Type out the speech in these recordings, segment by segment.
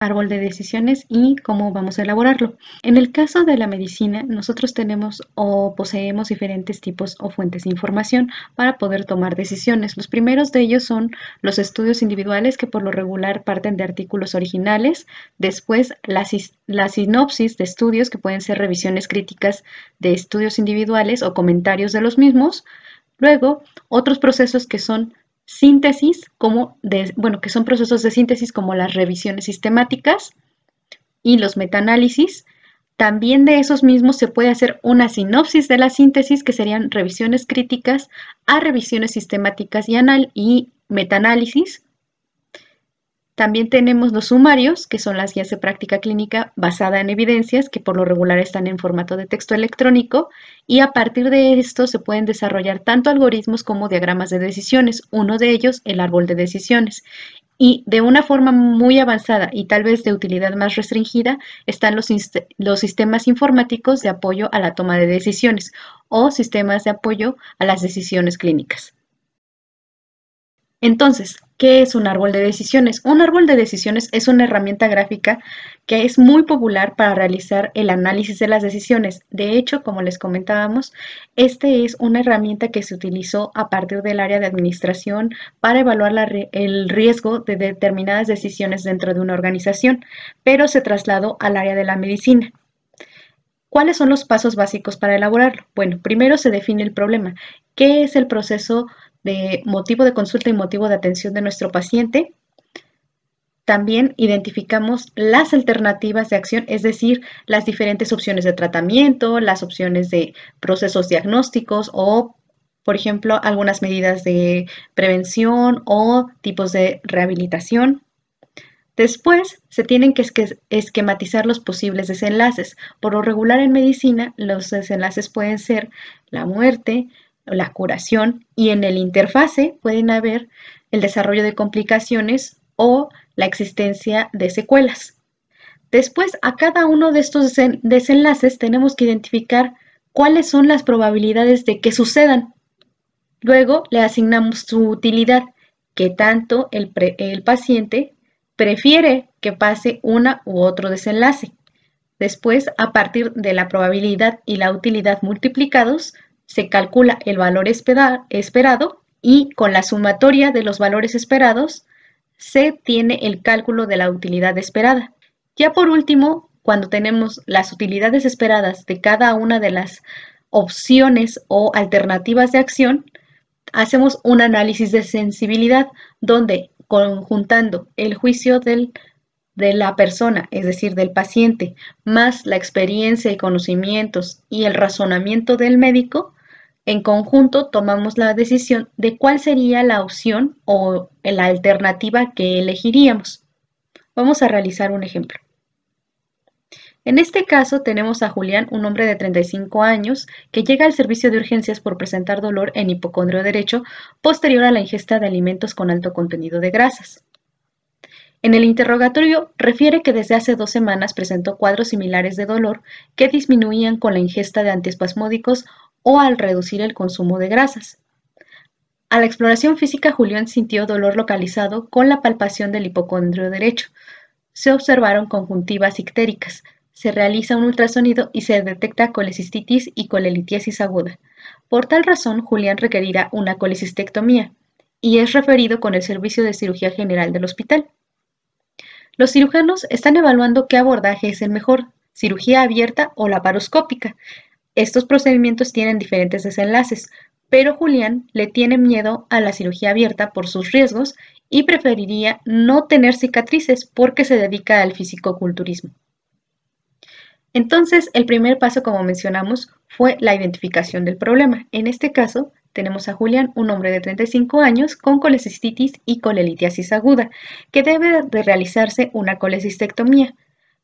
árbol de decisiones y cómo vamos a elaborarlo. En el caso de la medicina, nosotros tenemos o poseemos diferentes tipos o fuentes de información para poder tomar decisiones. Los primeros de ellos son los estudios individuales, que por lo regular parten de artículos originales. Después, la sinopsis de estudios, que pueden ser revisiones críticas de estudios individuales o comentarios de los mismos. Luego, otros procesos que son síntesis, que son procesos de síntesis como las revisiones sistemáticas y los metaanálisis. También de esos mismos se puede hacer una sinopsis de la síntesis, que serían revisiones críticas a revisiones sistemáticas y metaanálisis. También tenemos los sumarios, que son las guías de práctica clínica basada en evidencias, que por lo regular están en formato de texto electrónico, y a partir de esto se pueden desarrollar tanto algoritmos como diagramas de decisiones, uno de ellos el árbol de decisiones. Y de una forma muy avanzada y tal vez de utilidad más restringida están los sistemas informáticos de apoyo a la toma de decisiones o sistemas de apoyo a las decisiones clínicas. Entonces, ¿qué es un árbol de decisiones? Un árbol de decisiones es una herramienta gráfica que es muy popular para realizar el análisis de las decisiones. De hecho, como les comentábamos, este es una herramienta que se utilizó a partir del área de administración para evaluar el riesgo de determinadas decisiones dentro de una organización, pero se trasladó al área de la medicina. ¿Cuáles son los pasos básicos para elaborarlo? Bueno, primero se define el problema. ¿Qué es el proceso de motivo de consulta y motivo de atención de nuestro paciente? También identificamos las alternativas de acción, es decir, las diferentes opciones de tratamiento, las opciones de procesos diagnósticos o, por ejemplo, algunas medidas de prevención o tipos de rehabilitación. Después, se tienen que esquematizar los posibles desenlaces. Por lo regular en medicina, los desenlaces pueden ser la muerte, la curación, y en el interfase pueden haber el desarrollo de complicaciones o la existencia de secuelas. Después, a cada uno de estos desenlaces tenemos que identificar cuáles son las probabilidades de que sucedan. Luego le asignamos su utilidad, que tanto el paciente prefiere que pase una u otro desenlace. Después, a partir de la probabilidad y la utilidad multiplicados, se calcula el valor esperado y con la sumatoria de los valores esperados se tiene el cálculo de la utilidad esperada. Ya por último, cuando tenemos las utilidades esperadas de cada una de las opciones o alternativas de acción, hacemos un análisis de sensibilidad donde, conjuntando el juicio de la persona, es decir, del paciente, más la experiencia y conocimientos y el razonamiento del médico, en conjunto tomamos la decisión de cuál sería la opción o la alternativa que elegiríamos. Vamos a realizar un ejemplo. En este caso tenemos a Julián, un hombre de 35 años, que llega al servicio de urgencias por presentar dolor en hipocondrio derecho posterior a la ingesta de alimentos con alto contenido de grasas. En el interrogatorio refiere que desde hace 2 semanas presentó cuadros similares de dolor que disminuían con la ingesta de antiespasmódicos o al reducir el consumo de grasas. A la exploración física, Julián sintió dolor localizado con la palpación del hipocondrio derecho. Se observaron conjuntivas ictéricas. Se realiza un ultrasonido y se detecta colecistitis y colelitiasis aguda. Por tal razón, Julián requerirá una colecistectomía y es referido con el Servicio de Cirugía General del hospital. Los cirujanos están evaluando qué abordaje es el mejor, cirugía abierta o laparoscópica. Estos procedimientos tienen diferentes desenlaces, pero Julián le tiene miedo a la cirugía abierta por sus riesgos y preferiría no tener cicatrices porque se dedica al fisicoculturismo. Entonces, el primer paso, como mencionamos, fue la identificación del problema. En este caso, tenemos a Julián, un hombre de 35 años con colecistitis y colelitiasis aguda, que debe de realizarse una colecistectomía,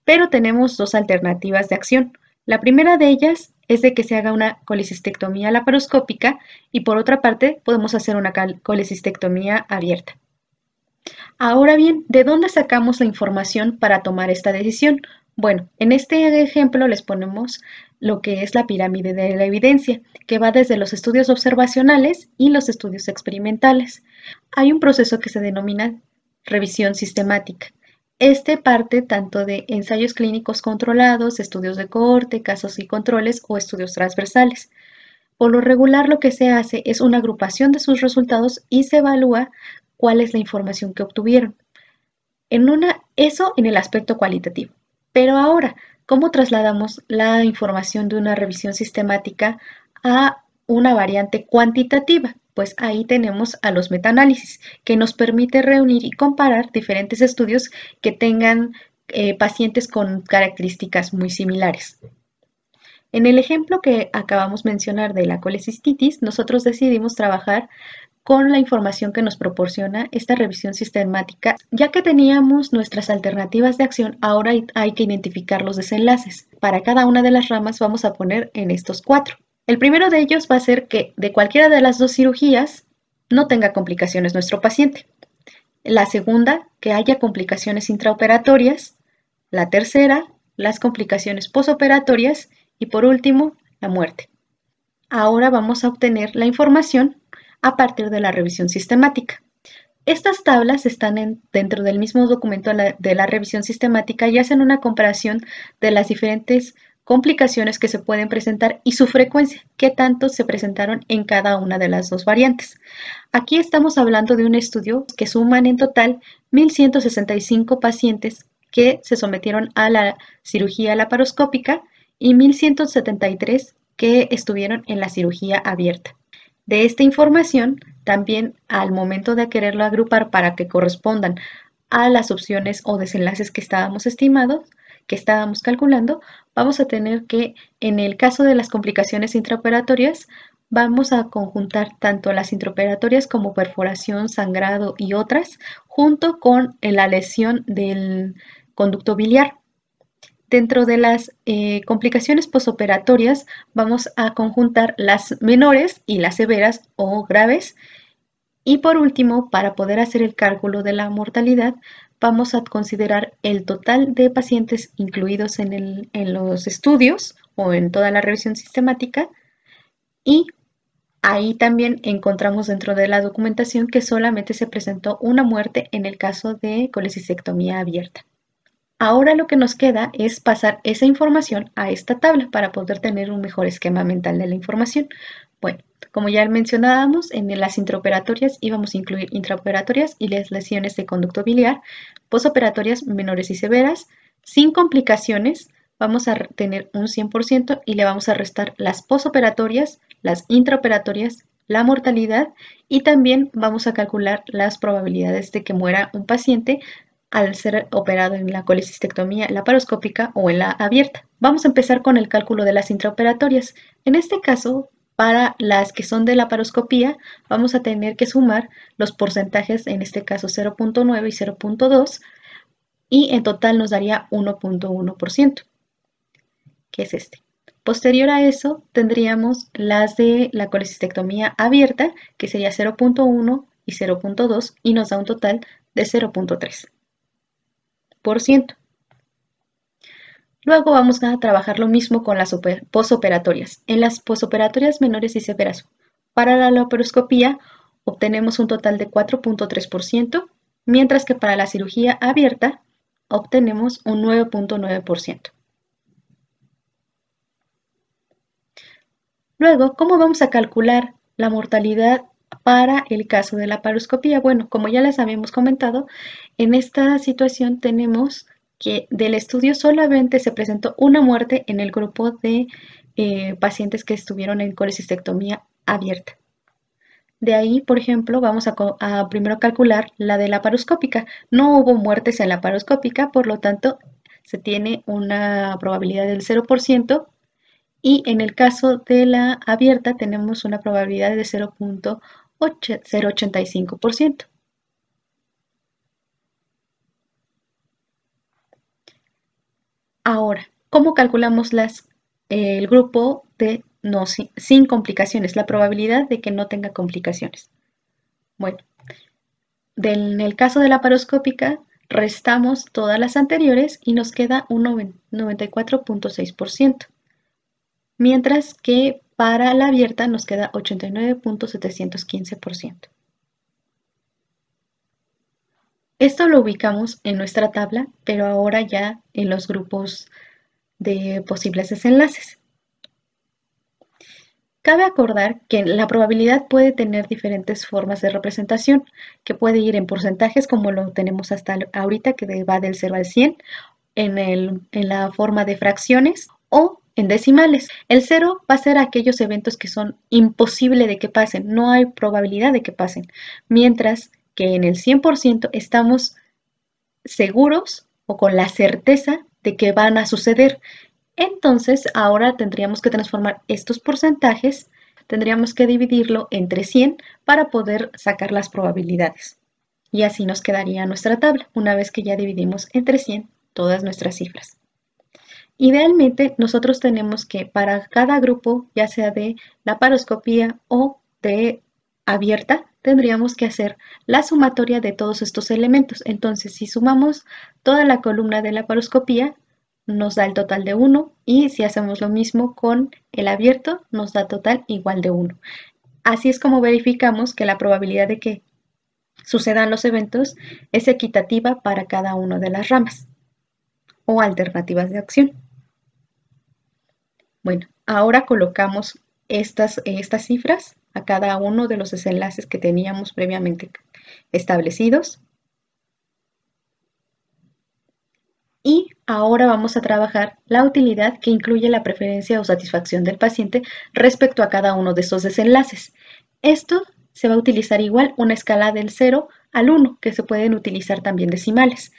pero tenemos 2 alternativas de acción. La primera de ellas es de que se haga una colecistectomía laparoscópica y por otra parte podemos hacer una colecistectomía abierta. Ahora bien, ¿de dónde sacamos la información para tomar esta decisión? Bueno, en este ejemplo les ponemos lo que es la pirámide de la evidencia, que va desde los estudios observacionales y los estudios experimentales. Hay un proceso que se denomina revisión sistemática. Este parte tanto de ensayos clínicos controlados, estudios de cohorte, casos y controles o estudios transversales. Por lo regular, lo que se hace es una agrupación de sus resultados y se evalúa cuál es la información que obtuvieron. Eso en el aspecto cualitativo. Pero ahora, ¿cómo trasladamos la información de una revisión sistemática a una variante cuantitativa? Pues ahí tenemos a los metaanálisis, que nos permite reunir y comparar diferentes estudios que tengan pacientes con características muy similares. En el ejemplo que acabamos de mencionar de la colecistitis, nosotros decidimos trabajar con la información que nos proporciona esta revisión sistemática. Ya que teníamos nuestras alternativas de acción, ahora hay que identificar los desenlaces. Para cada una de las ramas vamos a poner en estos 4. El primero de ellos va a ser que de cualquiera de las 2 cirugías no tenga complicaciones nuestro paciente. La segunda, que haya complicaciones intraoperatorias. La tercera, las complicaciones posoperatorias. Y por último, la muerte. Ahora vamos a obtener la información a partir de la revisión sistemática. Estas tablas están dentro del mismo documento de la revisión sistemática y hacen una comparación de las diferentes complicaciones que se pueden presentar y su frecuencia, qué tanto se presentaron en cada una de las 2 variantes. Aquí estamos hablando de un estudio que suman en total 1.165 pacientes que se sometieron a la cirugía laparoscópica y 1.173 que estuvieron en la cirugía abierta. De esta información, también al momento de quererlo agrupar para que correspondan a las opciones o desenlaces que estábamos calculando, vamos a tener que, en el caso de las complicaciones intraoperatorias, vamos a conjuntar tanto las intraoperatorias como perforación, sangrado y otras, junto con la lesión del conducto biliar. Dentro de las complicaciones posoperatorias vamos a conjuntar las menores y las severas o graves. Y por último, para poder hacer el cálculo de la mortalidad, vamos a considerar el total de pacientes incluidos en los estudios o en toda la revisión sistemática. Y ahí también encontramos dentro de la documentación que solamente se presentó una muerte en el caso de colecistectomía abierta. Ahora lo que nos queda es pasar esa información a esta tabla para poder tener un mejor esquema mental de la información. Bueno, como ya mencionábamos, en las intraoperatorias íbamos a incluir intraoperatorias y las lesiones de conducto biliar, posoperatorias menores y severas, sin complicaciones, vamos a tener un 100% y le vamos a restar las posoperatorias, las intraoperatorias, la mortalidad y también vamos a calcular las probabilidades de que muera un paciente al ser operado en la colecistectomía laparoscópica o en la abierta. Vamos a empezar con el cálculo de las intraoperatorias. En este caso, para las que son de laparoscopía, vamos a tener que sumar los porcentajes, en este caso 0.9 y 0.2, y en total nos daría 1.1%, que es este. Posterior a eso, tendríamos las de la colecistectomía abierta, que sería 0.1 y 0.2, y nos da un total de 0.3%. Luego vamos a trabajar lo mismo con las posoperatorias. En las posoperatorias menores y severas, para la laparoscopía obtenemos un total de 4.3%, mientras que para la cirugía abierta obtenemos un 9.9%. Luego, ¿cómo vamos a calcular la mortalidad para el caso de la laparoscopía? Bueno, como ya les habíamos comentado, en esta situación tenemos que del estudio solamente se presentó una muerte en el grupo de pacientes que estuvieron en colecistectomía abierta. De ahí, por ejemplo, vamos a primero calcular la de la laparoscópica. No hubo muertes en la laparoscópica, por lo tanto, se tiene una probabilidad del 0%, y en el caso de la abierta tenemos una probabilidad de 0.085%. Ahora, ¿cómo calculamos el grupo de sin complicaciones, la probabilidad de que no tenga complicaciones? Bueno, en el caso de la laparoscópica, restamos todas las anteriores y nos queda un 94.6%, mientras que para la abierta nos queda 89.715%. Esto lo ubicamos en nuestra tabla, pero ahora ya en los grupos de posibles desenlaces. Cabe acordar que la probabilidad puede tener diferentes formas de representación, que puede ir en porcentajes como lo tenemos hasta ahorita, que va del 0 al 100, en la forma de fracciones o en decimales. El 0 va a ser aquellos eventos que son imposible de que pasen, no hay probabilidad de que pasen, mientras que en el 100% estamos seguros o con la certeza de que van a suceder. Entonces, ahora tendríamos que transformar estos porcentajes, tendríamos que dividirlo entre 100 para poder sacar las probabilidades. Y así nos quedaría nuestra tabla, una vez que ya dividimos entre 100 todas nuestras cifras. Idealmente, nosotros tenemos que para cada grupo, ya sea de laparoscopía o de abierta, tendríamos que hacer la sumatoria de todos estos elementos. Entonces, si sumamos toda la columna de laparoscopía, nos da el total de 1 y si hacemos lo mismo con el abierto, nos da total igual de 1. Así es como verificamos que la probabilidad de que sucedan los eventos es equitativa para cada una de las ramas o alternativas de acción. Bueno, ahora colocamos estas cifras a cada uno de los desenlaces que teníamos previamente establecidos. Y ahora vamos a trabajar la utilidad que incluye la preferencia o satisfacción del paciente respecto a cada uno de estos desenlaces. Esto se va a utilizar igual una escala del 0 al 1, que se pueden utilizar también decimales.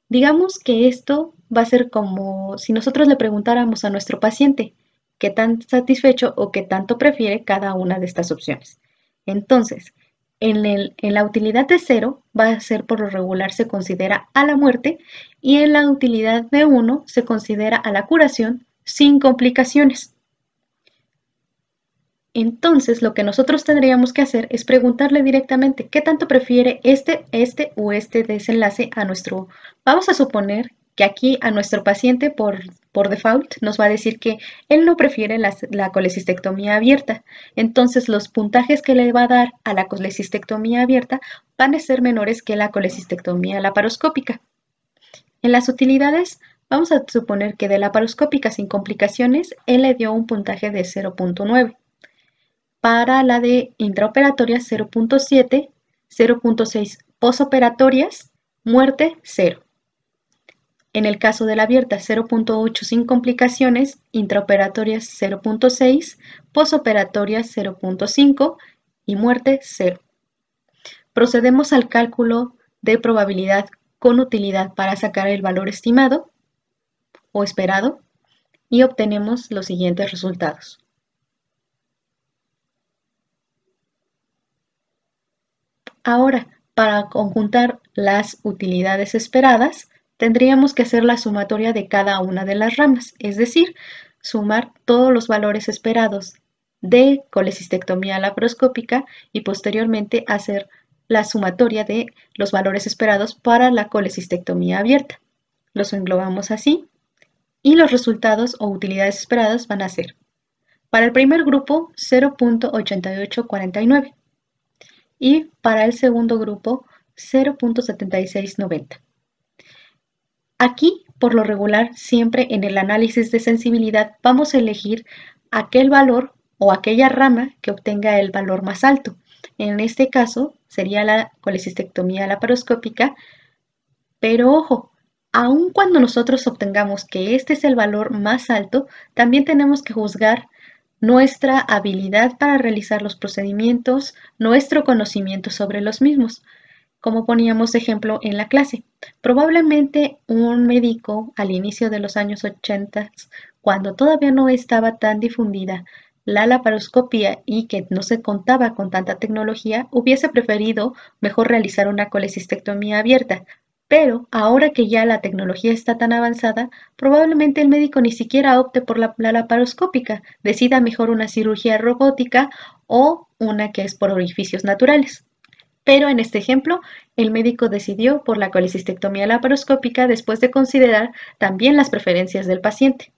Digamos que esto va a ser como si nosotros le preguntáramos a nuestro paciente qué tan satisfecho o qué tanto prefiere cada una de estas opciones. Entonces, en la utilidad de 0 va a ser por lo regular se considera a la muerte y en la utilidad de 1 se considera a la curación sin complicaciones. Entonces, lo que nosotros tendríamos que hacer es preguntarle directamente qué tanto prefiere este o este desenlace a nuestro. Vamos a suponer que aquí a nuestro paciente por default nos va a decir que él no prefiere la colecistectomía abierta. Entonces, los puntajes que le va a dar a la colecistectomía abierta van a ser menores que la colecistectomía laparoscópica. En las utilidades, vamos a suponer que de laparoscópica sin complicaciones, él le dio un puntaje de 0.9. Para la de intraoperatorias 0.7, 0.6 posoperatorias, muerte 0. En el caso de la abierta 0.8 sin complicaciones, intraoperatorias 0.6, posoperatorias 0.5 y muerte 0. Procedemos al cálculo de probabilidad con utilidad para sacar el valor estimado o esperado y obtenemos los siguientes resultados. Ahora, para conjuntar las utilidades esperadas, tendríamos que hacer la sumatoria de cada una de las ramas, es decir, sumar todos los valores esperados de colecistectomía laparoscópica y posteriormente hacer la sumatoria de los valores esperados para la colecistectomía abierta. Los englobamos así y los resultados o utilidades esperadas van a ser para el primer grupo 0.8849 y para el segundo grupo 0.7690. Aquí, por lo regular, siempre en el análisis de sensibilidad vamos a elegir aquel valor o aquella rama que obtenga el valor más alto. En este caso sería la colecistectomía laparoscópica, pero ojo, aun cuando nosotros obtengamos que este es el valor más alto, también tenemos que juzgar nuestra habilidad para realizar los procedimientos, nuestro conocimiento sobre los mismos. Como poníamos ejemplo en la clase, probablemente un médico al inicio de los años 80, cuando todavía no estaba tan difundida la laparoscopía y que no se contaba con tanta tecnología, hubiese preferido mejor realizar una colecistectomía abierta. Pero ahora que ya la tecnología está tan avanzada, probablemente el médico ni siquiera opte por la laparoscópica, decida mejor una cirugía robótica o una que es por orificios naturales. Pero en este ejemplo, el médico decidió por la colecistectomía laparoscópica después de considerar también las preferencias del paciente.